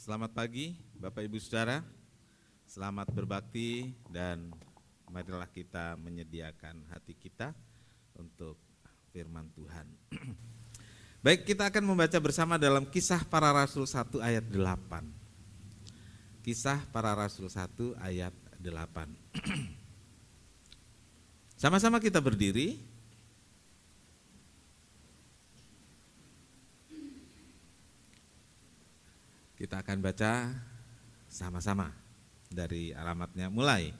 Selamat pagi Bapak Ibu Saudara, selamat berbakti dan marilah kita menyediakan hati kita untuk firman Tuhan. Baik, kita akan membaca bersama dalam Kisah Para Rasul 1 ayat 8. Kisah Para Rasul 1 ayat 8. Sama-sama kita berdiri. Kita akan baca sama-sama dari alamatnya mulai.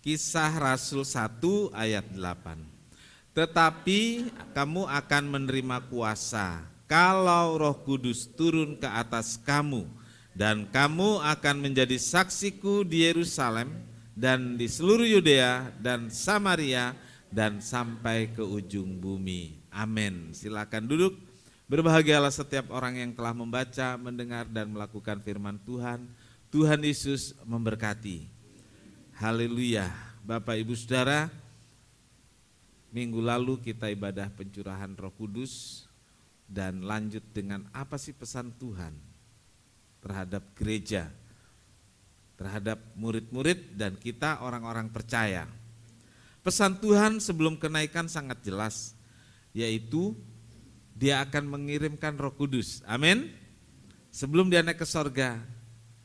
Kisah Rasul 1 ayat 8. Tetapi kamu akan menerima kuasa kalau Roh Kudus turun ke atas kamu, dan kamu akan menjadi saksiku di Yerusalem dan di seluruh Yudea dan Samaria dan sampai ke ujung bumi. Amin. Silakan duduk. Berbahagialah setiap orang yang telah membaca, mendengar dan melakukan firman Tuhan. Tuhan Yesus memberkati. Haleluya. Bapak Ibu Saudara, minggu lalu kita ibadah pencurahan Roh Kudus dan lanjut dengan apa sih pesan Tuhan terhadap gereja, terhadap murid-murid dan kita orang-orang percaya. Pesan Tuhan sebelum kenaikan sangat jelas, yaitu Dia akan mengirimkan Roh Kudus. Amin. Sebelum dia naik ke sorga,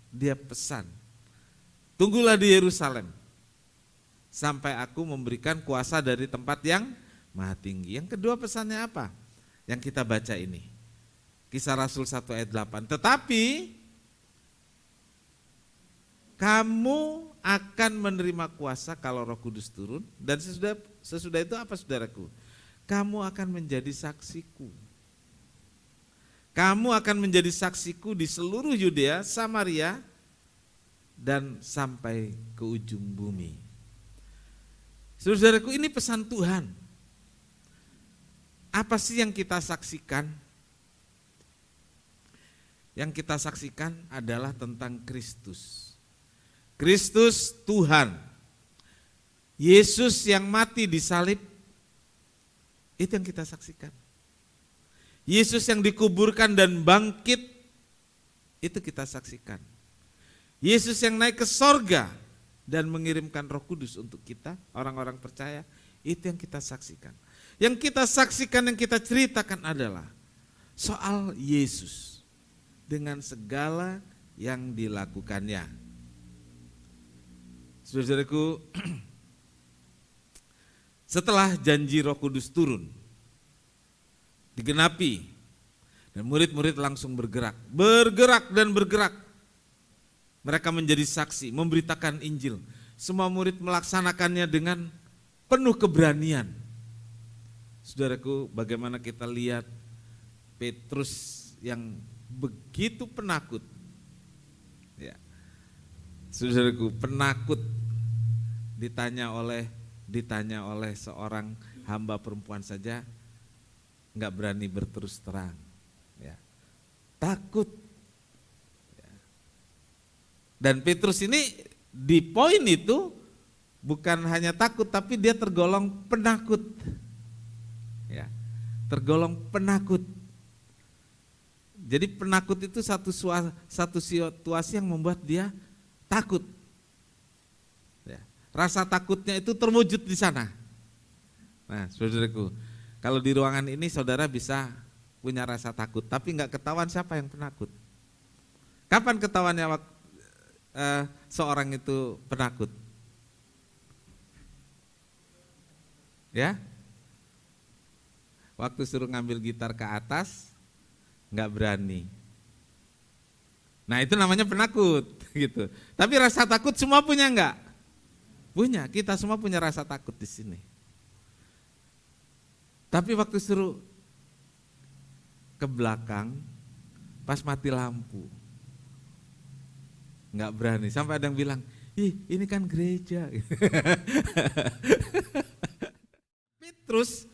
dia pesan, tunggulah di Yerusalem sampai aku memberikan kuasa dari tempat yang maha tinggi. Yang kedua pesannya apa? Yang kita baca ini, Kisah Rasul 1 ayat 8. Tetapi kamu akan menerima kuasa kalau Roh Kudus turun, dan sesudah itu apa saudaraku? Kamu akan menjadi saksiku. Kamu akan menjadi saksiku di seluruh Yudea, Samaria, dan sampai ke ujung bumi. Saudaraku, ini pesan Tuhan. Apa sih yang kita saksikan? Yang kita saksikan adalah tentang Kristus. Kristus Tuhan. Yesus yang mati di salib. Itu yang kita saksikan. Yesus yang dikuburkan dan bangkit, itu kita saksikan. Yesus yang naik ke sorga dan mengirimkan Roh Kudus untuk kita, orang-orang percaya, itu yang kita saksikan. Yang kita saksikan, yang kita ceritakan adalah soal Yesus dengan segala yang dilakukannya. Saudaraku, setelah janji Roh Kudus turun, digenapi, dan murid-murid langsung bergerak dan bergerak. Mereka menjadi saksi, memberitakan Injil. Semua murid melaksanakannya dengan penuh keberanian. Saudaraku, bagaimana kita lihat Petrus yang begitu penakut. Ya. Saudaraku, penakut ditanya oleh seorang hamba perempuan saja nggak berani berterus terang, ya. Takut. Ya. Dan Petrus ini di poin itu bukan hanya takut, tapi dia tergolong penakut, ya, tergolong penakut. Jadi penakut itu satu situasi yang membuat dia takut. Rasa takutnya itu terwujud di sana. Nah, saudaraku, kalau di ruangan ini saudara bisa punya rasa takut, tapi nggak ketahuan siapa yang penakut. Kapan ketahuannya seorang itu penakut? Ya, waktu suruh ngambil gitar ke atas, nggak berani. Nah, itu namanya penakut, gitu. Tapi rasa takut semua punya nggak? Punya, kita semua punya rasa takut di sini. Tapi waktu suruh ke belakang, pas mati lampu, nggak berani. Sampai ada yang bilang, ih ini kan gereja. Petrus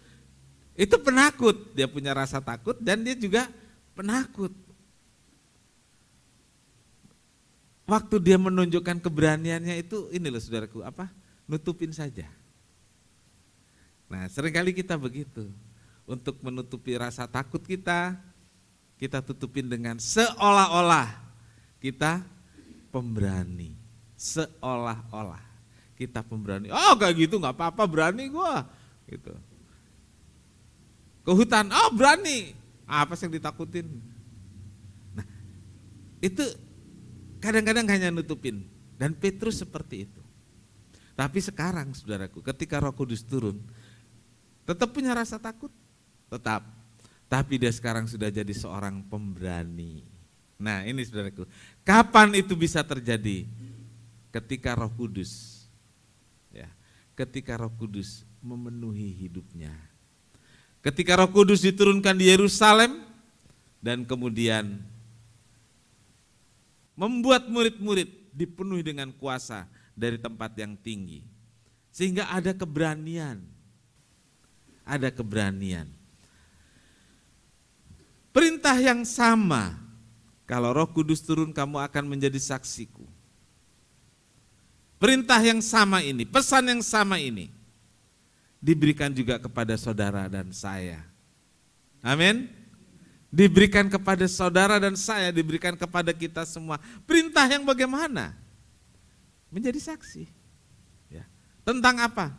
itu penakut, dia punya rasa takut dan dia juga penakut. Waktu dia menunjukkan keberaniannya itu, ini loh saudaraku, nutupin saja. Nah, seringkali kita begitu. Untuk menutupi rasa takut kita tutupin dengan seolah-olah kita pemberani. Seolah-olah kita pemberani. Oh kayak gitu nggak apa-apa, berani gua. Gitu. Ke hutan, oh berani. Apa sih yang ditakutin? Nah, itu kadang-kadang hanya nutupin. Dan Petrus seperti itu. Tapi sekarang saudaraku, ketika Roh Kudus turun, tetap punya rasa takut? Tetap. Tapi dia sekarang sudah jadi seorang pemberani. Nah ini saudaraku, kapan itu bisa terjadi? Ketika Roh Kudus, ya, ketika Roh Kudus memenuhi hidupnya. Ketika Roh Kudus diturunkan di Yerusalem dan kemudian membuat murid-murid dipenuhi dengan kuasa dari tempat yang tinggi. Sehingga ada keberanian. Ada keberanian. Perintah yang sama, kalau Roh Kudus turun kamu akan menjadi saksiku. Perintah yang sama ini, pesan yang sama ini diberikan juga kepada saudara dan saya. Amin. Diberikan kepada saudara dan saya, diberikan kepada kita semua. Perintah yang bagaimana? Menjadi saksi. Ya. Tentang apa?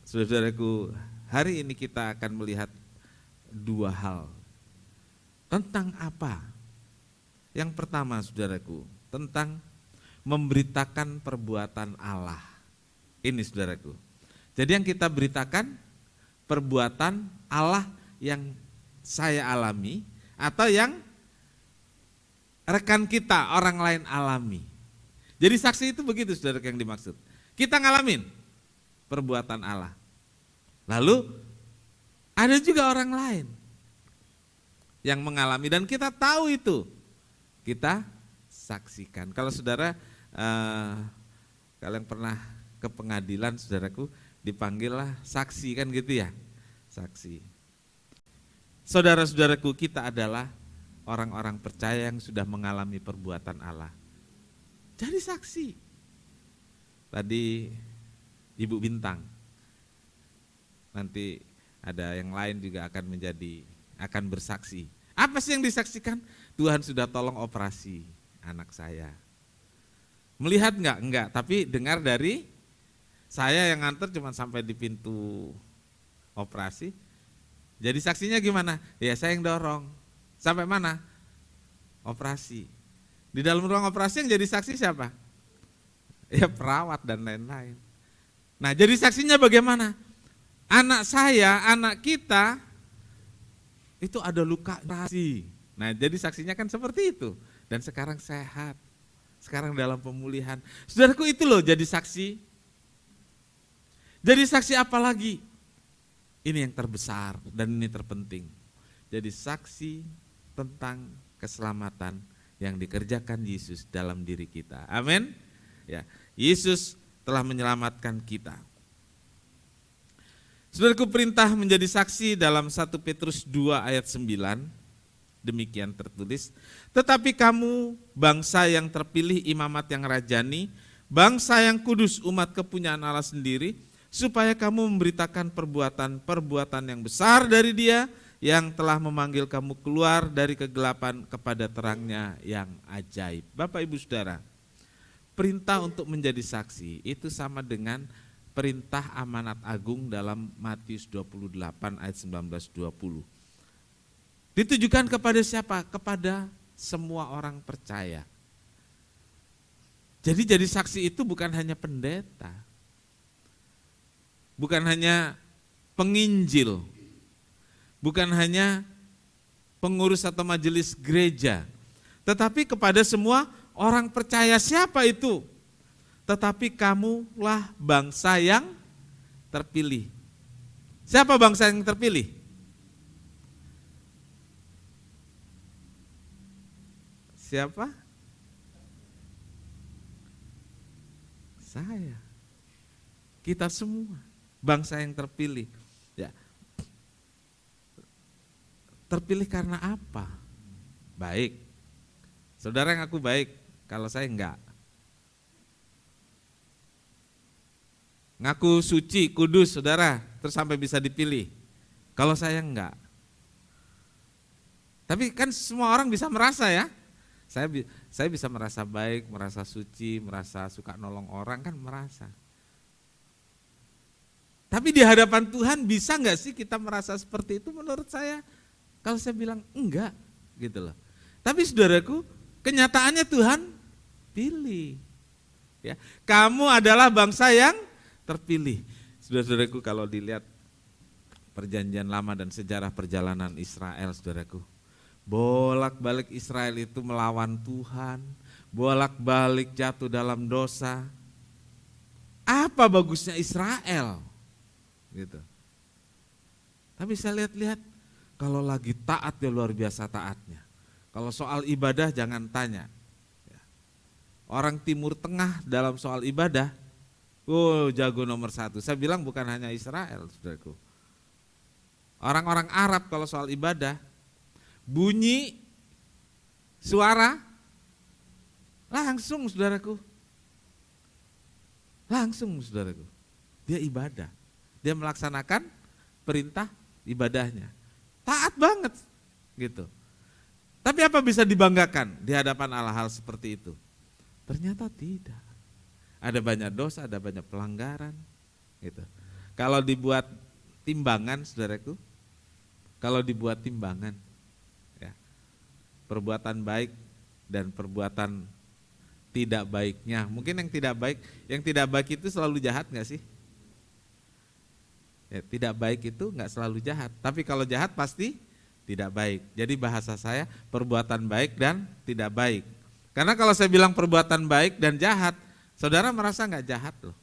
Saudaraku, hari ini kita akan melihat dua hal. Tentang apa? Yang pertama saudaraku, tentang memberitakan perbuatan Allah. Ini saudaraku. Jadi yang kita beritakan perbuatan Allah yang saya alami atau yang rekan kita orang lain alami. Jadi saksi itu begitu saudara yang dimaksud. Kita ngalamin perbuatan Allah. Lalu ada juga orang lain yang mengalami dan kita tahu itu. Kita saksikan. Kalau saudara kalian pernah ke pengadilan saudaraku, dipanggillah saksi kan gitu ya, saksi. Saudara-saudaraku, kita adalah orang-orang percaya yang sudah mengalami perbuatan Allah. Jadi saksi. Tadi Ibu Bintang, nanti ada yang lain juga akan bersaksi. Apa sih yang disaksikan? Tuhan sudah tolong operasi anak saya. Melihat enggak? Enggak, tapi dengar dari saya yang nganter cuma sampai di pintu operasi. Jadi saksinya gimana? Ya saya yang dorong. Sampai mana? Operasi. Di dalam ruang operasi yang jadi saksi siapa? Ya perawat dan lain-lain. Nah jadi saksinya bagaimana? Anak saya, anak kita itu ada luka operasi. Nah jadi saksinya kan seperti itu. Dan sekarang sehat. Sekarang dalam pemulihan. Saudaraku itu loh jadi saksi. Jadi saksi apa lagi? Ini yang terbesar dan ini terpenting. Jadi saksi tentang keselamatan yang dikerjakan Yesus dalam diri kita. Amin. Ya, Yesus telah menyelamatkan kita. Saudaraku, perintah menjadi saksi dalam 1 Petrus 2 ayat 9. Demikian tertulis, tetapi kamu bangsa yang terpilih, imamat yang rajani, bangsa yang kudus, umat kepunyaan Allah sendiri, supaya kamu memberitakan perbuatan yang besar dari Dia yang telah memanggil kamu keluar dari kegelapan kepada terangnya yang ajaib. Bapak Ibu Saudara, perintah untuk menjadi saksi itu sama dengan perintah amanat agung dalam Matius 28 ayat 19-20. Ditujukan kepada siapa? Kepada semua orang percaya. Jadi saksi itu bukan hanya pendeta. Bukan hanya penginjil, bukan hanya pengurus atau majelis gereja, tetapi kepada semua orang percaya. Siapa itu? Tetapi kamulah bangsa yang terpilih. Siapa bangsa yang terpilih? Siapa? Saya. Kita semua. Bangsa yang terpilih, ya. Terpilih karena apa? Baik. Saudara yang aku baik, kalau saya enggak. Ngaku suci, kudus, saudara, terus sampai bisa dipilih. Kalau saya enggak. Tapi kan semua orang bisa merasa ya, Saya bisa merasa baik, merasa suci, merasa suka nolong orang, kan merasa. Tapi di hadapan Tuhan bisa nggak sih kita merasa seperti itu? Menurut saya, kalau saya bilang enggak, gitu loh. Tapi saudaraku, kenyataannya Tuhan pilih. Ya, kamu adalah bangsa yang terpilih. Saudara-saudaraku, kalau dilihat perjanjian lama dan sejarah perjalanan Israel, saudaraku, bolak-balik Israel itu melawan Tuhan, bolak-balik jatuh dalam dosa. Apa bagusnya Israel? Gitu. Tapi saya lihat-lihat, kalau lagi taat ya luar biasa taatnya. Kalau soal ibadah jangan tanya. Orang Timur Tengah dalam soal ibadah, jago nomor 1. Saya bilang bukan hanya Israel, saudaraku. Orang-orang Arab kalau soal ibadah, bunyi suara, langsung saudaraku. Langsung saudaraku. Dia ibadah. Dia melaksanakan perintah ibadahnya. Taat banget gitu. Tapi apa bisa dibanggakan di hadapan Allah hal seperti itu? Ternyata tidak. Ada banyak dosa, ada banyak pelanggaran gitu. Kalau dibuat timbangan, saudaraku, kalau dibuat timbangan ya, perbuatan baik dan perbuatan tidak baiknya. Mungkin yang tidak baik itu selalu jahat enggak sih? Ya, tidak baik itu enggak selalu jahat, tapi kalau jahat pasti tidak baik. Jadi bahasa saya perbuatan baik dan tidak baik. Karena kalau saya bilang perbuatan baik dan jahat, saudara merasa enggak jahat loh.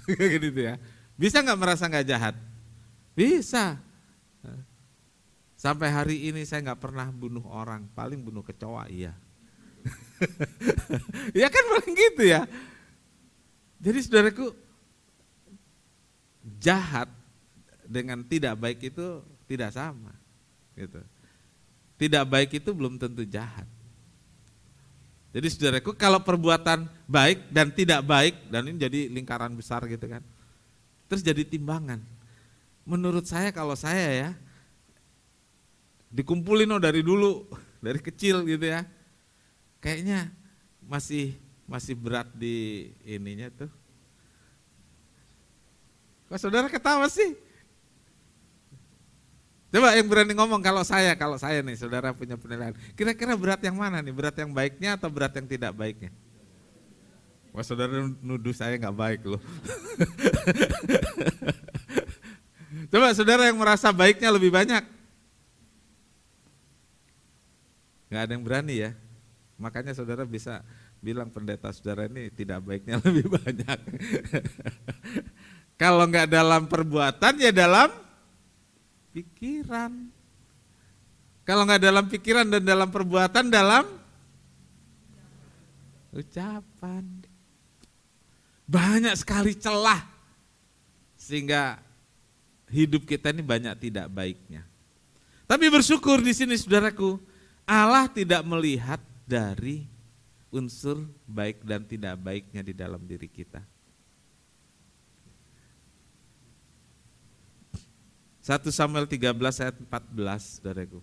Gitu ya. Bisa enggak merasa enggak jahat? Bisa. Sampai hari ini saya enggak pernah bunuh orang, paling bunuh kecoa iya. Ya kan paling gitu ya. Jadi saudaraku, jahat dengan tidak baik itu tidak sama gitu. Tidak baik itu belum tentu jahat. Jadi saudaraku, kalau perbuatan baik dan tidak baik, dan ini jadi lingkaran besar gitu kan, terus jadi timbangan. Menurut saya, kalau saya ya dikumpulin dari dulu, dari kecil gitu ya, kayaknya masih berat di ininya tuh. Kok saudara ketawa sih? Coba yang berani ngomong kalau saya nih, saudara punya penilaian. Kira-kira berat yang mana nih? Berat yang baiknya atau berat yang tidak baiknya? Wah, saudara nuduh saya nggak baik loh. Coba saudara yang merasa baiknya lebih banyak. Nggak ada yang berani ya. Makanya saudara bisa bilang pendeta saudara ini tidak baiknya lebih banyak. Kalau nggak dalam perbuatan ya dalam pikiran. Kalau nggak dalam pikiran dan dalam perbuatan, dalam ucapan. Banyak sekali celah sehingga hidup kita ini banyak tidak baiknya. Tapi bersyukur di sini saudaraku, Allah tidak melihat dari unsur baik dan tidak baiknya di dalam diri kita. 1 Samuel 13 ayat 14, saudaraku.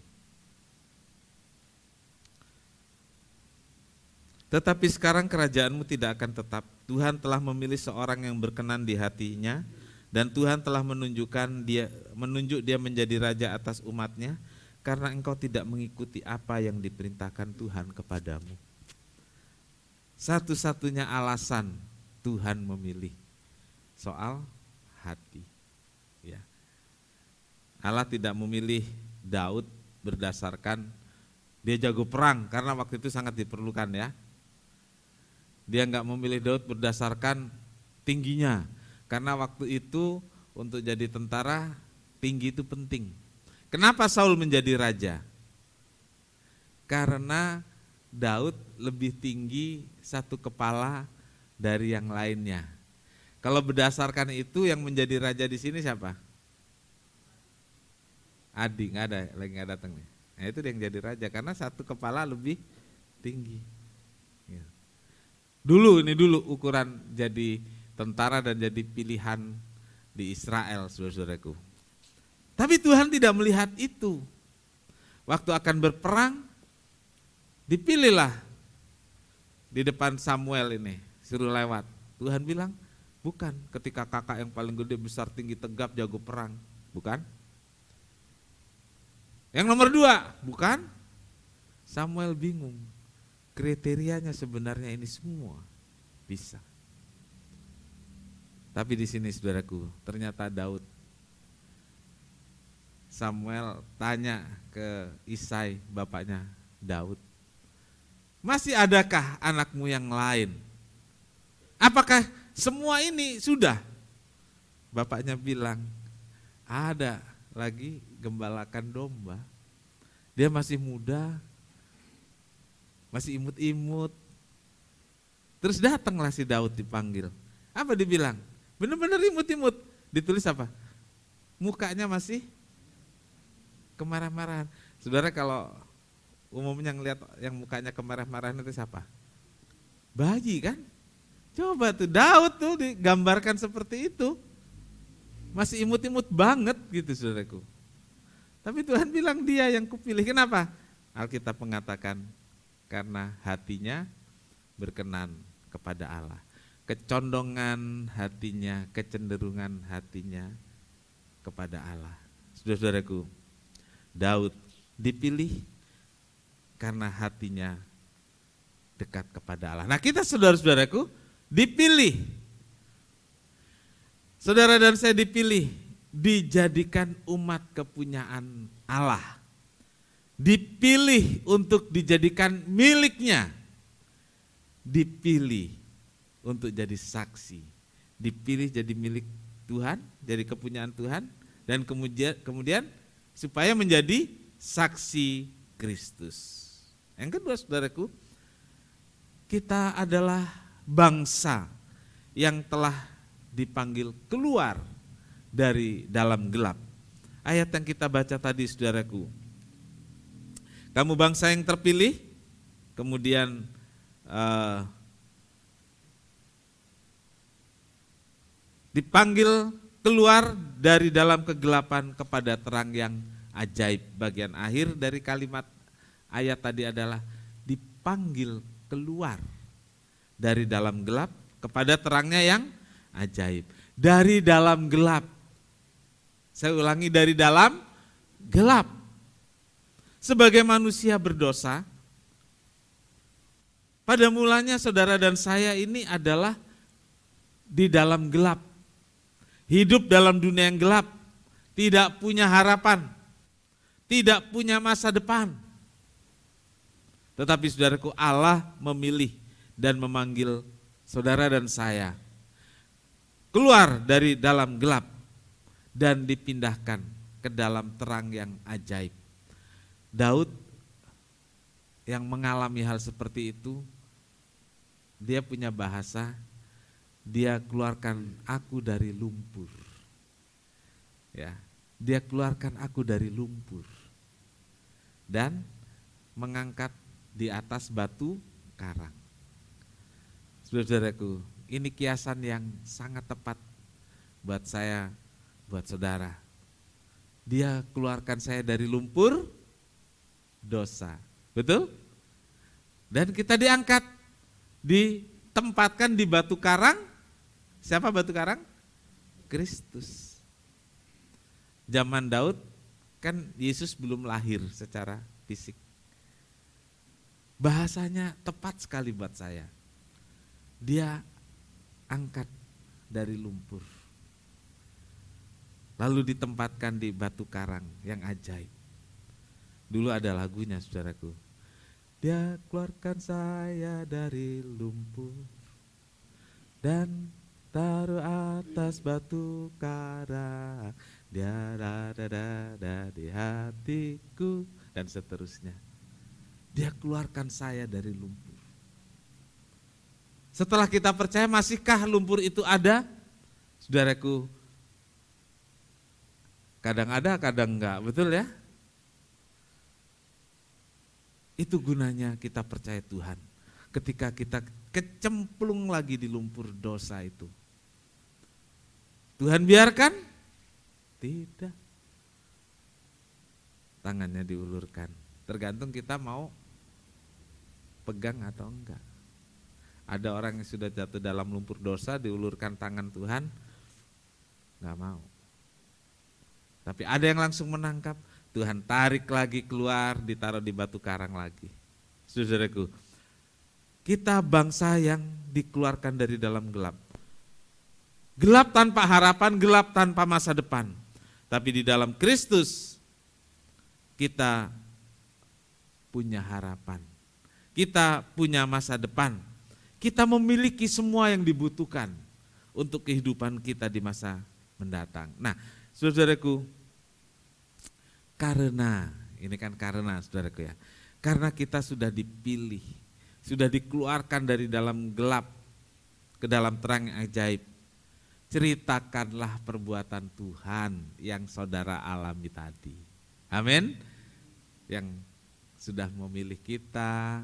Tetapi sekarang kerajaanmu tidak akan tetap. Tuhan telah memilih seorang yang berkenan di hatinya, dan Tuhan telah menunjuk dia menjadi raja atas umatnya, karena engkau tidak mengikuti apa yang diperintahkan Tuhan kepadamu. Satu-satunya alasan Tuhan memilih soal hati. Ya. Allah tidak memilih Daud berdasarkan dia jago perang, karena waktu itu sangat diperlukan ya. Dia enggak memilih Daud berdasarkan tingginya, karena waktu itu untuk jadi tentara tinggi itu penting. Kenapa Saul menjadi raja? Karena Daud lebih tinggi satu kepala dari yang lainnya. Kalau berdasarkan itu yang menjadi raja di sini siapa? Adi, lagi nggak datang nih. Nah itu yang jadi raja karena satu kepala lebih tinggi. Ya. Dulu ukuran jadi tentara dan jadi pilihan di Israel, saudara-saudaraku. Tapi Tuhan tidak melihat itu. Waktu akan berperang, dipilihlah di depan Samuel ini, suruh lewat. Tuhan bilang, bukan ketika kakak yang paling gede, besar, tinggi, tegap, jago perang. Bukan. Yang nomor 2, bukan. Samuel bingung. Kriterianya sebenarnya ini semua bisa. Tapi di sini saudaraku, ternyata Daud. Samuel tanya ke Isai, bapaknya Daud, masih adakah anakmu yang lain? Apakah semua ini sudah? Bapaknya bilang, ada lagi gembalakan domba. Dia masih muda, masih imut-imut. Terus datanglah si Daud dipanggil. Apa dibilang? Benar-benar imut-imut. Ditulis apa? Mukanya masih kemarah-marahan. Saudara kalau umumnya ngelihat yang mukanya kemarah-marahan itu siapa? Bayi kan? Coba tuh Daud tuh digambarkan seperti itu. Masih imut-imut banget gitu saudaraku. Tapi Tuhan bilang dia yang kupilih. Kenapa? Alkitab mengatakan karena hatinya berkenan kepada Allah. Kecondongan hatinya, kecenderungan hatinya kepada Allah. Saudara-saudaraku, Daud dipilih karena hatinya dekat kepada Allah. Nah kita saudara-saudaraku dipilih. Saudara dan saya dipilih, dijadikan umat kepunyaan Allah. Dipilih untuk dijadikan miliknya. Dipilih untuk jadi saksi. Dipilih jadi milik Tuhan, jadi kepunyaan Tuhan. Dan kemudian supaya menjadi saksi Kristus. Yang kedua saudaraku, kita adalah bangsa yang telah dipanggil keluar dari dalam gelap. Ayat yang kita baca tadi saudaraku, kamu bangsa yang terpilih, kemudian dipanggil keluar dari dalam kegelapan kepada terang yang ajaib. Bagian akhir dari kalimat ayat tadi adalah dipanggil keluar dari dalam gelap kepada terangnya yang ajaib. Dari dalam gelap. Saya ulangi, dari dalam gelap. Sebagai manusia berdosa, pada mulanya saudara dan saya ini adalah di dalam gelap. Hidup dalam dunia yang gelap, tidak punya harapan, tidak punya masa depan. Tetapi saudaraku, Allah memilih dan memanggil saudara dan saya keluar dari dalam gelap dan dipindahkan ke dalam terang yang ajaib. Daud yang mengalami hal seperti itu, dia punya bahasa, dia keluarkan aku dari lumpur. Ya, dia keluarkan aku dari lumpur dan mengangkat di atas batu karang. Saudara-saudaraku, ini kiasan yang sangat tepat buat saya, buat saudara. Dia keluarkan saya dari lumpur dosa, betul? Dan kita diangkat, ditempatkan di batu karang. Siapa batu karang? Kristus. Zaman Daud kan Yesus belum lahir secara fisik. Bahasanya tepat sekali buat saya. Dia angkat dari lumpur, lalu ditempatkan di batu karang yang ajaib. Dulu ada lagunya saudaraku. Dia keluarkan saya dari lumpur dan taruh atas batu karang. Dia ada di hatiku dan seterusnya. Dia keluarkan saya dari lumpur. Setelah kita percaya, masihkah lumpur itu ada? Saudaraku, kadang ada, kadang enggak, betul ya? Itu gunanya kita percaya Tuhan. Ketika kita kecemplung lagi di lumpur dosa itu. Tuhan biarkan? Tidak. Tangannya diulurkan. Tergantung kita mau pegang atau enggak. Ada orang yang sudah jatuh dalam lumpur dosa, diulurkan tangan Tuhan, nggak mau. Tapi ada yang langsung menangkap, Tuhan tarik lagi keluar, ditaruh di batu karang lagi. Saudaraku, kita bangsa yang dikeluarkan dari dalam gelap. Gelap tanpa harapan, gelap tanpa masa depan. Tapi di dalam Kristus kita punya harapan. Kita punya masa depan. Kita memiliki semua yang dibutuhkan untuk kehidupan kita di masa mendatang. Nah, saudaraku, karena saudaraku ya, karena kita sudah dipilih, sudah dikeluarkan dari dalam gelap ke dalam terang yang ajaib, ceritakanlah perbuatan Tuhan yang saudara alami tadi. Amin. Yang sudah memilih kita,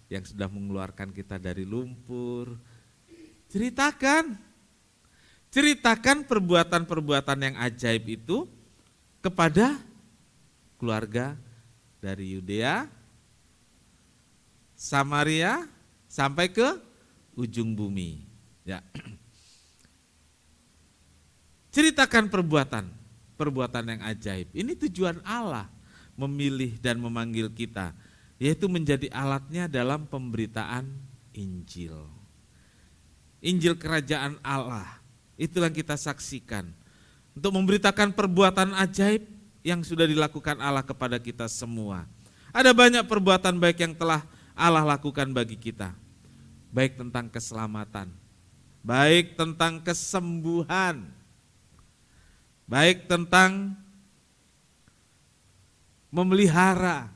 yang sudah mengeluarkan kita dari lumpur, ceritakan perbuatan-perbuatan yang ajaib itu kepada keluarga dari Yudea, Samaria, sampai ke ujung bumi. Ya. Ceritakan perbuatan yang ajaib. Ini tujuan Allah memilih dan memanggil kita, yaitu menjadi alatnya dalam pemberitaan Injil. Injil kerajaan Allah, itulah yang kita saksikan. Untuk memberitakan perbuatan ajaib yang sudah dilakukan Allah kepada kita semua. Ada banyak perbuatan baik yang telah Allah lakukan bagi kita. Baik tentang keselamatan, baik tentang kesembuhan, baik tentang memelihara,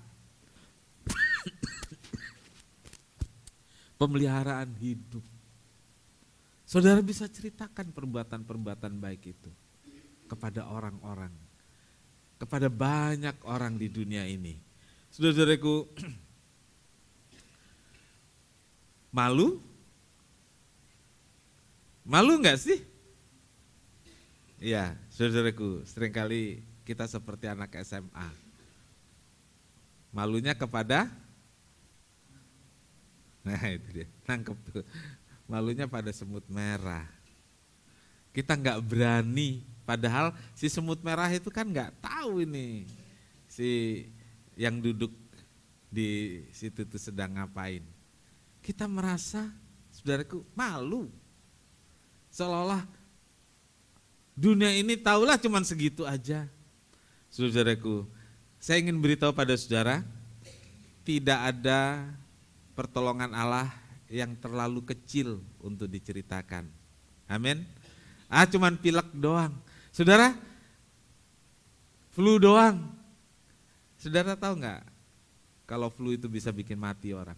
pemeliharaan hidup. Saudara bisa ceritakan perbuatan-perbuatan baik itu kepada orang-orang, kepada banyak orang di dunia ini. Saudara-saudaraku, malu? Malu enggak sih? Iya, saudaraku, seringkali kita seperti anak SMA. Malunya kepada, nah itu dia, nangkep tuh. Malunya pada semut merah. Kita enggak berani, padahal si semut merah itu kan enggak tahu ini si yang duduk di situ tuh sedang ngapain. Kita merasa, saudaraku, malu. Seolah-olah dunia ini tahulah cuman segitu aja. Saudaraku, saya ingin beritahu pada saudara, tidak ada pertolongan Allah yang terlalu kecil untuk diceritakan. Amin. Cuman pilek doang. Saudara, flu doang. Saudara tahu nggak kalau flu itu bisa bikin mati orang?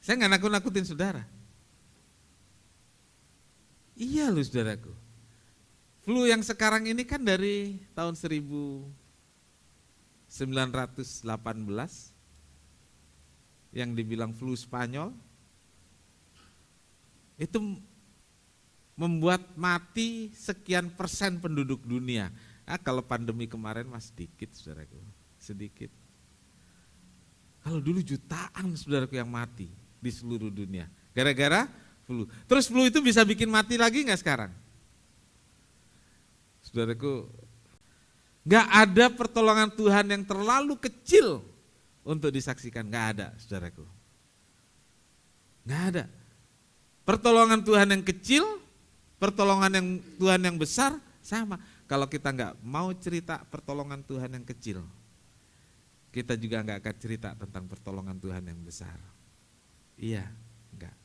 Saya nggak nakut-nakutin saudara. Iya loh saudaraku. Flu yang sekarang ini kan dari tahun 1918 yang dibilang flu Spanyol, itu membuat mati sekian persen penduduk dunia. Kalau pandemi kemarin mas sedikit saudaraku, sedikit. Kalau dulu jutaan saudaraku yang mati di seluruh dunia gara-gara flu. Terus flu itu bisa bikin mati lagi nggak sekarang? Saudaraku, nggak ada pertolongan Tuhan yang terlalu kecil untuk disaksikan, nggak ada, saudaraku. Nggak ada. Pertolongan Tuhan yang kecil, pertolongan yang Tuhan yang besar, sama. Kalau kita nggak mau cerita pertolongan Tuhan yang kecil, kita juga nggak akan cerita tentang pertolongan Tuhan yang besar. Iya, enggak.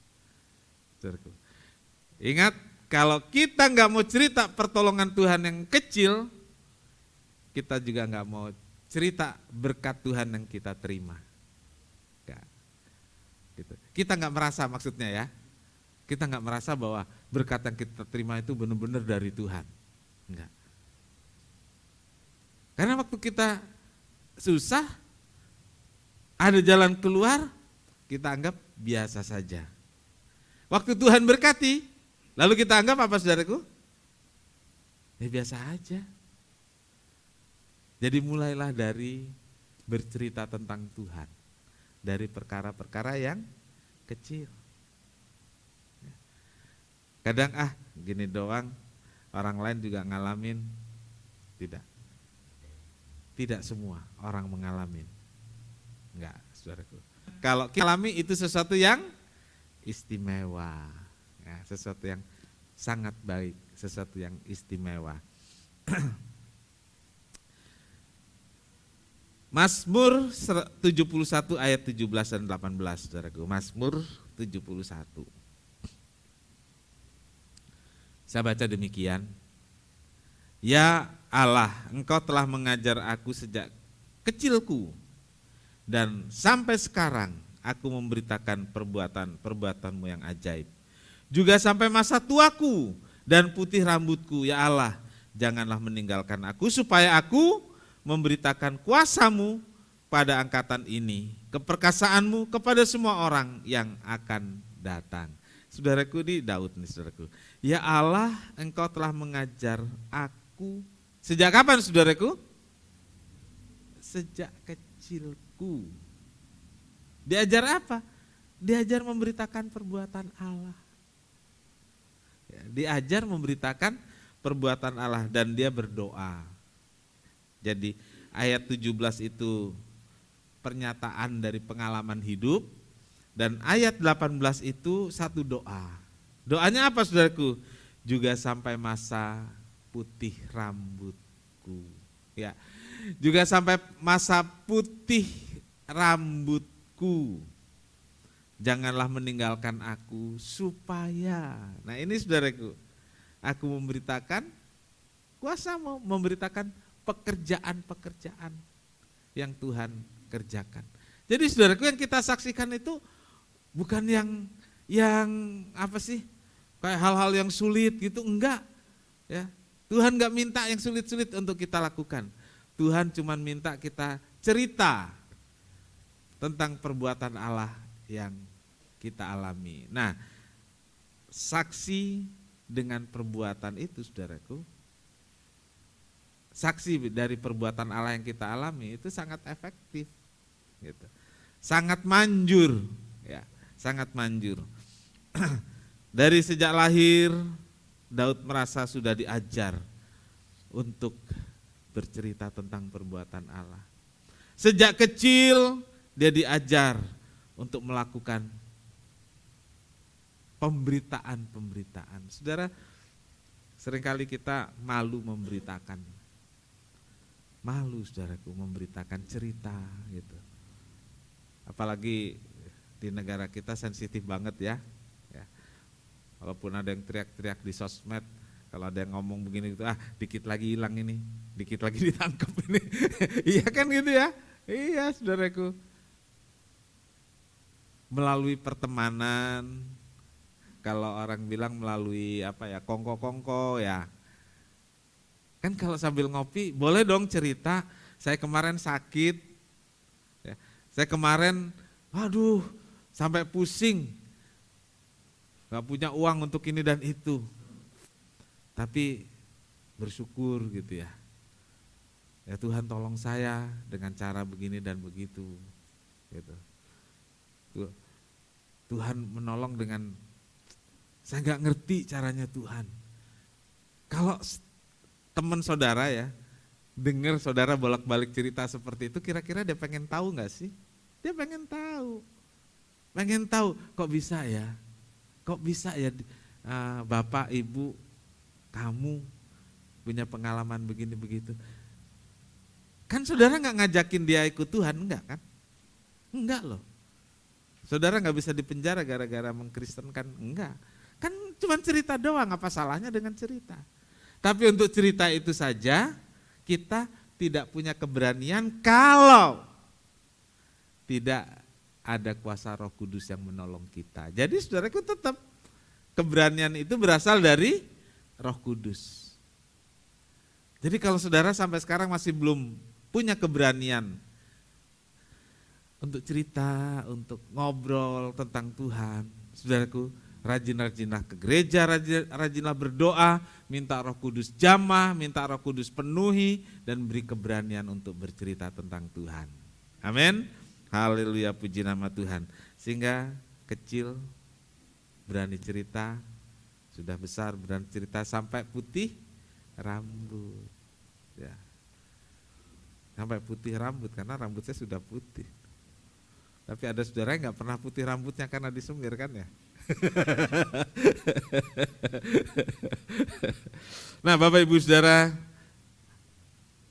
Saudaraku, ingat, kalau kita nggak mau cerita pertolongan Tuhan yang kecil, kita juga nggak mau cerita berkat Tuhan yang kita terima. Enggak. Gitu. Kita nggak merasa, maksudnya ya, kita nggak merasa bahwa berkat yang kita terima itu benar-benar dari Tuhan. Enggak. Karena waktu kita susah, ada jalan keluar, kita anggap biasa saja. Waktu Tuhan berkati, lalu kita anggap apa saudaraku? Ya biasa aja. Jadi mulailah dari bercerita tentang Tuhan, dari perkara-perkara yang kecil. Kadang gini doang, orang lain juga ngalamin. Tidak. Tidak semua orang mengalami. Enggak, saudaraku. Kalau kita alami itu sesuatu yang istimewa. Ya, sesuatu yang sangat baik, sesuatu yang istimewa. Mazmur 71 ayat 17 dan 18, saudaraku. Mazmur 71. Saya baca demikian. Ya Allah, Engkau telah mengajar aku sejak kecilku, dan sampai sekarang aku memberitakan perbuatan-perbuatanmu yang ajaib. Juga sampai masa tuaku dan putih rambutku, ya Allah, janganlah meninggalkan aku, supaya aku memberitakan kuasamu pada angkatan ini, keperkasaanmu kepada semua orang yang akan datang. Saudaraku, di Daud nih saudaraku. Ya Allah, Engkau telah mengajar aku. Sejak kapan saudaraku? Sejak kecilku. Diajar apa? Diajar memberitakan perbuatan Allah. Ya, diajar memberitakan perbuatan Allah dan dia berdoa. Jadi ayat 17 itu pernyataan dari pengalaman hidup. Dan ayat 18 itu satu doa. Doanya apa saudaraku? Juga sampai masa putih rambutku. Ya. Juga sampai masa putih rambutku. Janganlah meninggalkan aku supaya. Nah ini saudaraku, aku memberitakan kuasamu, memberitakan pekerjaan-pekerjaan yang Tuhan kerjakan. Jadi saudaraku, yang kita saksikan itu bukan yang apa sih, kayak hal-hal yang sulit gitu, enggak. Ya, Tuhan enggak minta yang sulit-sulit untuk kita lakukan. Tuhan cuma minta kita cerita tentang perbuatan Allah yang kita alami. Nah, saksi dengan perbuatan itu saudaraku, saksi dari perbuatan Allah yang kita alami itu sangat efektif, gitu. Sangat manjur, ya, sangat manjur. Dari sejak lahir Daud merasa sudah diajar untuk bercerita tentang perbuatan Allah. Sejak kecil dia diajar untuk melakukan pemberitaan. Saudara, seringkali kita malu memberitakan. Malu saudaraku memberitakan cerita gitu. Apalagi di negara kita sensitif banget ya. Walaupun ada yang teriak-teriak di sosmed, kalau ada yang ngomong begini gitu, dikit lagi hilang ini, dikit lagi ditangkap ini. Iya kan gitu ya? Iya saudaraku. Melalui pertemanan, kalau orang bilang melalui kongko-kongko ya. Kan kalau sambil ngopi boleh dong cerita, saya kemarin sakit, ya. Saya kemarin sampai pusing, gak punya uang untuk ini dan itu, tapi bersyukur gitu ya. Ya Tuhan tolong saya dengan cara begini dan begitu, gitu. Tuhan menolong dengan, saya gak ngerti caranya Tuhan. Kalau teman saudara ya, dengar saudara bolak-balik cerita seperti itu, kira-kira dia pengen tahu gak sih? Dia pengen tahu kok bisa ya? Kok bisa ya Bapak, Ibu, kamu punya pengalaman begini begitu? Kan saudara nggak ngajakin dia ikut Tuhan, enggak kan? Enggak loh. Saudara nggak bisa dipenjara gara-gara mengkristenkan, enggak. Kan cuma cerita doang, apa salahnya dengan cerita? Tapi untuk cerita itu saja kita tidak punya keberanian kalau tidak ada kuasa Roh Kudus yang menolong kita. Jadi saudaraku, tetap keberanian itu berasal dari Roh Kudus. Jadi kalau saudara sampai sekarang masih belum punya keberanian untuk cerita, untuk ngobrol tentang Tuhan, saudaraku, rajin-rajinlah ke gereja, rajinlah berdoa, minta Roh Kudus jamah, minta Roh Kudus penuhi, dan beri keberanian untuk bercerita tentang Tuhan. Amin. Haleluya, puji nama Tuhan. Sehingga kecil berani cerita, Sudah besar bercerita sampai putih rambut. Ya. Sampai putih rambut karena rambut saya sudah putih. Tapi ada saudara yang nggak pernah putih rambutnya karena disemir kan ya. Nah Bapak Ibu Saudara,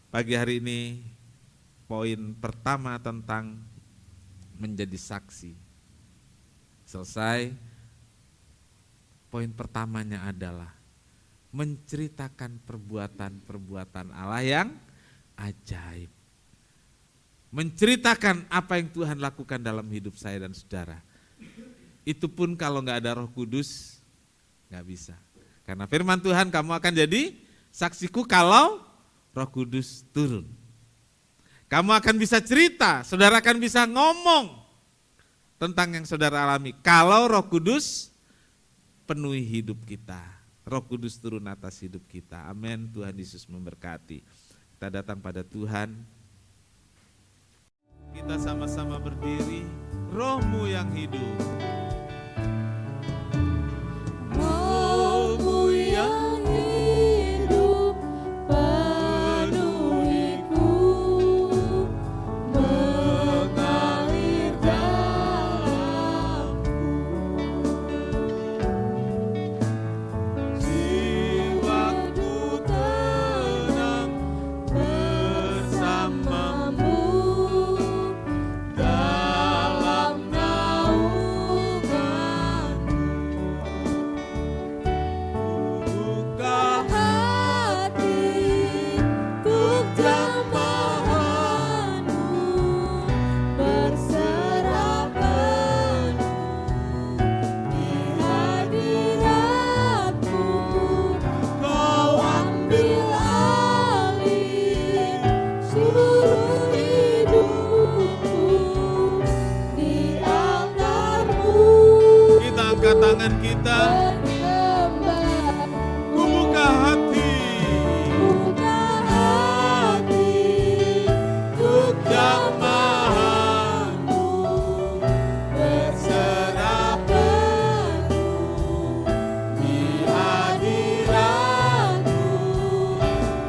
pagi hari ini poin pertama tentang menjadi saksi. Selesai, poin pertamanya adalah menceritakan perbuatan-perbuatan Allah yang ajaib. Menceritakan apa yang Tuhan lakukan dalam hidup saya dan saudara. Itu pun kalau nggak ada Roh Kudus, nggak bisa. Karena firman Tuhan, kamu akan jadi saksiku kalau Roh Kudus turun. Kamu akan bisa cerita, saudara akan bisa ngomong tentang yang saudara alami. Kalau Roh Kudus penuhi hidup kita, Roh Kudus turun atas hidup kita. Amin, Tuhan Yesus memberkati. Kita datang pada Tuhan. Kita sama-sama berdiri, Roh-Mu yang hidup. Roh-Mu yang hidup penuhiku, mengalir dalamku. Jiwaku tenang bersamamu dalam naunganmu. Buka hati untuk jamahanmu, berserah penuh di hadiratmu. Kau ambil alih seluruh hidupku di altarmu. Kita angkat tangan kita, Menyembah, ku buka hati. buka hati untuk jamahanmu, berserah penuh di hadiratmu.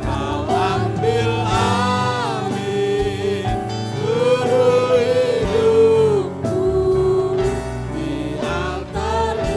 Kau ambil alih seluruh hidupku di altarmu.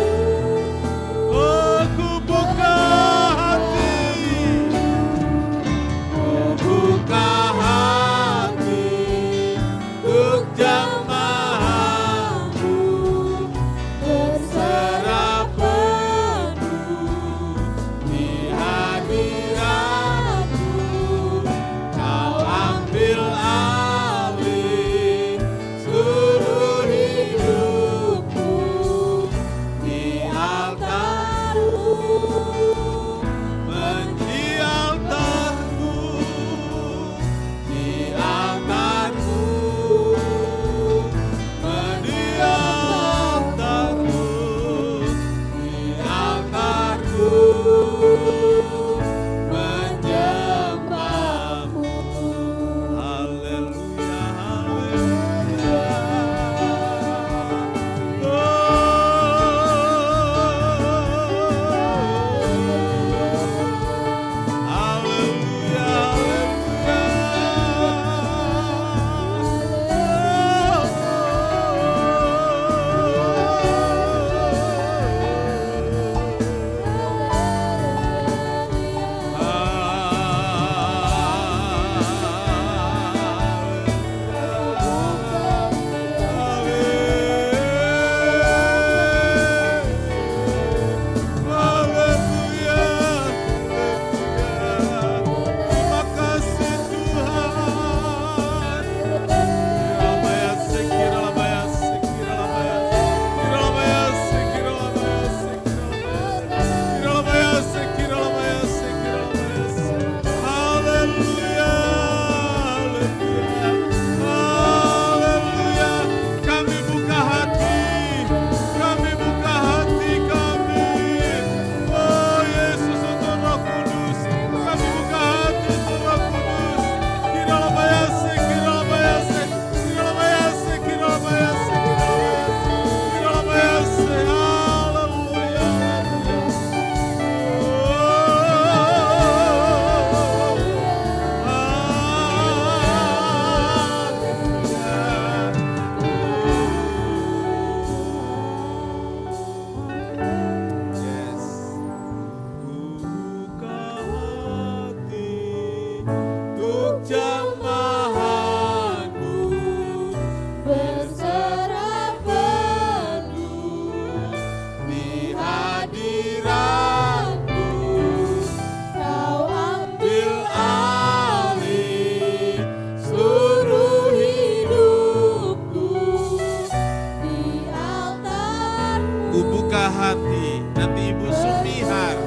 Ku buka hati. Nanti Ibu Sumihar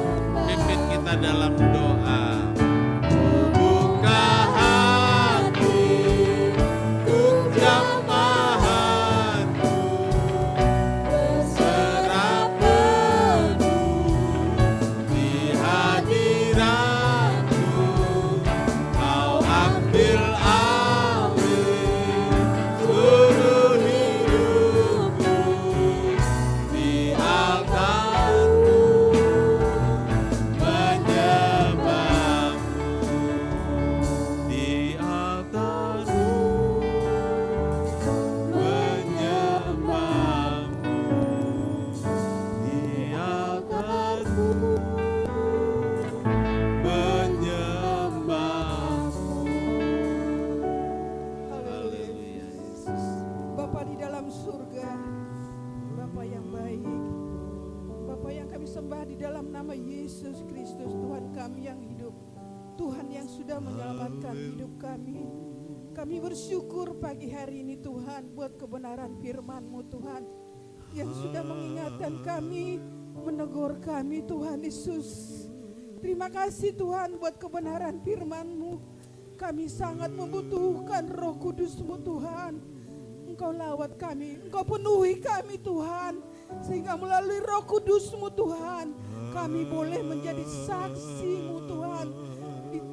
pimpin kita dalam doa. Buka hati, jamah hati, berserah penuh di hadirat-Mu. Kau ambil alih seluruh hidupku di altar-Mu, menyembah-Mu di altar-Mu, menyembah-Mu di altar-Mu, menyembah-Mu. Haleluya Yesus. Bapa di dalam surga, Bapa yang baik, Bapa yang kami sembah di dalam nama Yesus Kristus, Tuhan kami yang hidup, Tuhan yang sudah menyelamatkan hidup kami. Kami bersyukur pagi hari ini Tuhan buat kebenaran firman-Mu Tuhan, yang sudah mengingatkan kami, menegur kami Tuhan Yesus. Terima kasih Tuhan buat kebenaran firman-Mu. Kami sangat membutuhkan Roh Kudus-Mu Tuhan. Engkau lawat kami, Engkau penuhi kami Tuhan, sehingga melalui Roh Kudus-Mu Tuhan, kami boleh menjadi saksi-Mu Tuhan.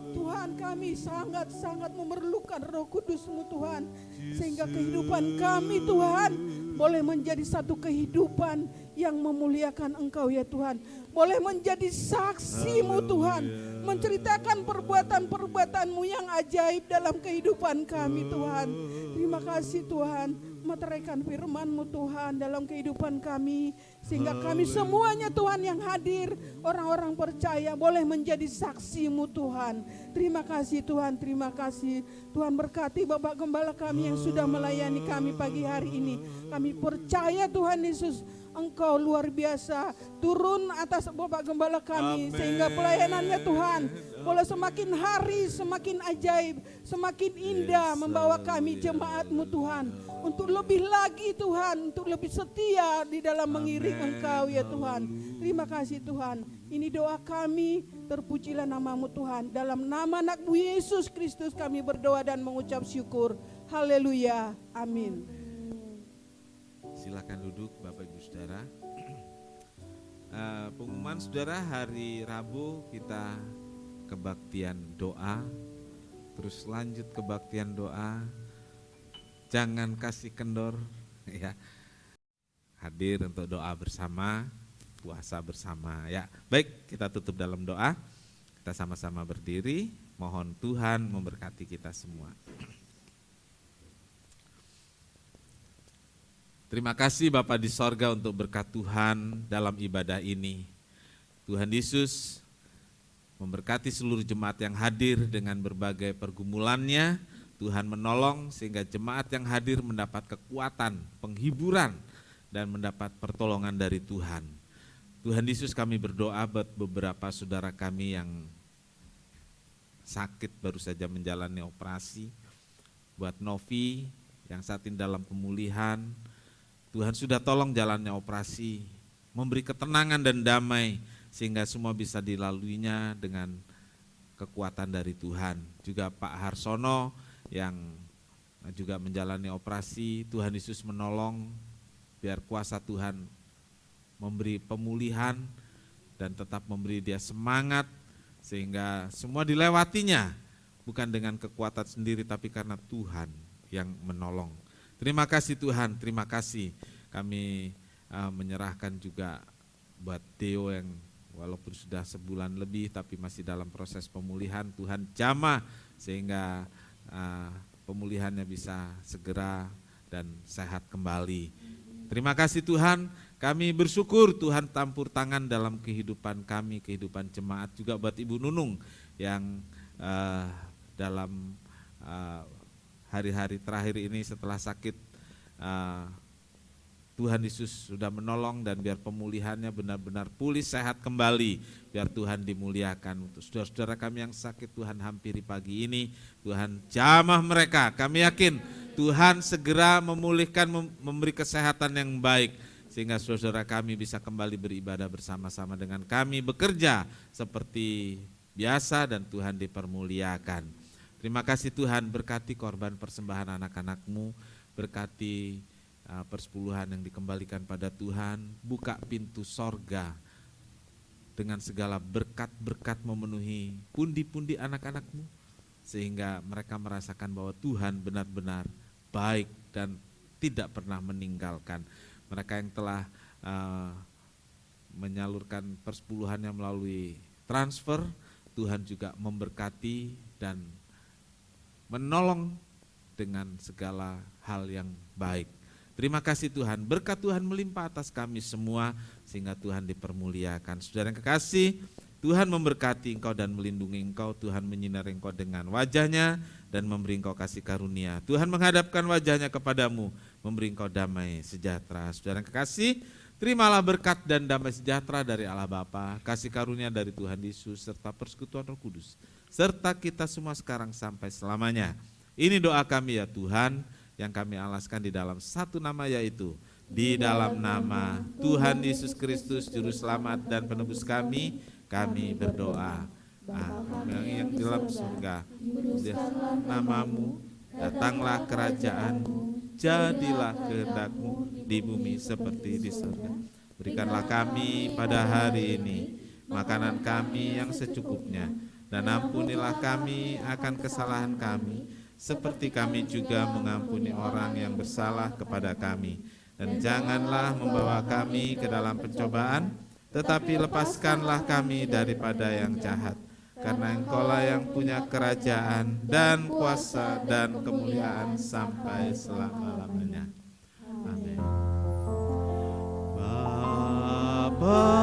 Tuhan, kami sangat-sangat memerlukan Roh Kudus-Mu Tuhan, sehingga kehidupan kami Tuhan boleh menjadi satu kehidupan yang memuliakan Engkau ya Tuhan. Boleh menjadi saksi-Mu Tuhan, menceritakan perbuatan-perbuatan-Mu yang ajaib dalam kehidupan kami Tuhan. Terima kasih Tuhan, meteraikan firman-Mu Tuhan dalam kehidupan kami, sehingga kami semuanya Tuhan yang hadir, orang-orang percaya boleh menjadi saksi-Mu Tuhan. Terima kasih Tuhan, terima kasih. Tuhan berkati Bapak Gembala kami yang sudah melayani kami pagi hari ini. Kami percaya Tuhan Yesus, Engkau luar biasa turun atas Bapak Gembala kami, sehingga pelayanannya Tuhan boleh semakin hari semakin ajaib, semakin indah, membawa kami jemaat-Mu Tuhan untuk lebih lagi Tuhan, untuk lebih setia di dalam mengiring Engkau ya Tuhan. Terima kasih Tuhan. Ini doa kami, terpujilah nama-Mu Tuhan. Dalam nama anak-Mu Yesus Kristus kami berdoa dan mengucap syukur. Haleluya. Amin. Silakan duduk Bapak Ibu Saudara. Pengumuman Saudara, hari Rabu kita kebaktian doa. Terus lanjut kebaktian doa. Jangan kasih kendor ya. Hadir untuk doa bersama, puasa bersama ya. Baik, kita tutup dalam doa. Kita sama-sama berdiri, mohon Tuhan memberkati kita semua. Terima kasih Bapa di sorga untuk berkat Tuhan dalam ibadah ini. Tuhan Yesus memberkati seluruh jemaat yang hadir dengan berbagai pergumulannya. Tuhan menolong sehingga jemaat yang hadir mendapat kekuatan, penghiburan, dan mendapat pertolongan dari Tuhan. Tuhan Yesus, kami berdoa buat beberapa saudara kami yang sakit baru saja menjalani operasi. Buat Novi yang saat ini dalam pemulihan, Tuhan sudah tolong jalannya operasi, memberi ketenangan dan damai sehingga semua bisa dilaluinya dengan kekuatan dari Tuhan. Juga Pak Harsono yang juga menjalani operasi, Tuhan Yesus menolong biar kuasa Tuhan memberi pemulihan dan tetap memberi dia semangat sehingga semua dilewatinya bukan dengan kekuatan sendiri tapi karena Tuhan yang menolong. Terima kasih Tuhan, terima kasih. Kami menyerahkan juga buat Theo yang walaupun sudah sebulan lebih tapi masih dalam proses pemulihan. Tuhan jamah sehingga pemulihannya bisa segera dan sehat kembali. Terima kasih Tuhan, kami bersyukur Tuhan tampur tangan dalam kehidupan kami, kehidupan jemaat, juga buat Ibu Nunung yang dalam hari-hari terakhir ini setelah sakit, Tuhan Yesus sudah menolong dan biar pemulihannya benar-benar pulih sehat kembali, biar Tuhan dimuliakan. Untuk saudara-saudara kami yang sakit, Tuhan hampiri pagi ini, Tuhan jamah mereka. Kami yakin Tuhan segera memulihkan, memberi kesehatan yang baik sehingga saudara kami bisa kembali beribadah bersama-sama dengan kami, bekerja seperti biasa dan Tuhan dipermuliakan. Terima kasih Tuhan, berkati korban persembahan anak-anak-Mu, berkati persepuluhan yang dikembalikan pada Tuhan, buka pintu sorga dengan segala berkat-berkat memenuhi pundi-pundi anak-anak-Mu, sehingga mereka merasakan bahwa Tuhan benar-benar baik dan tidak pernah meninggalkan. Mereka yang telah menyalurkan persepuluhannya melalui transfer, Tuhan juga memberkati dan menolong dengan segala hal yang baik. Terima kasih Tuhan, berkat Tuhan melimpah atas kami semua sehingga Tuhan dipermuliakan. Saudara yang kekasih, Tuhan memberkati engkau dan melindungi engkau, Tuhan menyinari engkau dengan wajah-Nya dan memberi engkau kasih karunia. Tuhan menghadapkan wajah-Nya kepadamu, memberi engkau damai sejahtera. Saudara yang kekasih, terimalah berkat dan damai sejahtera dari Allah Bapa, kasih karunia dari Tuhan Yesus, serta persekutuan Roh Kudus, serta kita semua sekarang sampai selamanya. Ini doa kami ya Tuhan, yang kami alaskan di dalam satu nama, yaitu di dalam nama Tuhan Yesus Kristus, Juru Selamat dan Penebus kami berdoa. Yang di dalam surga, namamu, datanglah kerajaan-Mu, jadilah kehendak-Mu di bumi seperti di surga. Berikanlah kami pada hari ini makanan kami yang secukupnya, dan ampunilah kami akan kesalahan kami, seperti kami juga mengampuni orang yang bersalah kepada kami. Dan janganlah membawa kami ke dalam pencobaan, tetapi lepaskanlah kami daripada yang jahat. Karena Engkaulah yang punya kerajaan dan kuasa dan kemuliaan sampai selama-lamanya. Amin. Bapa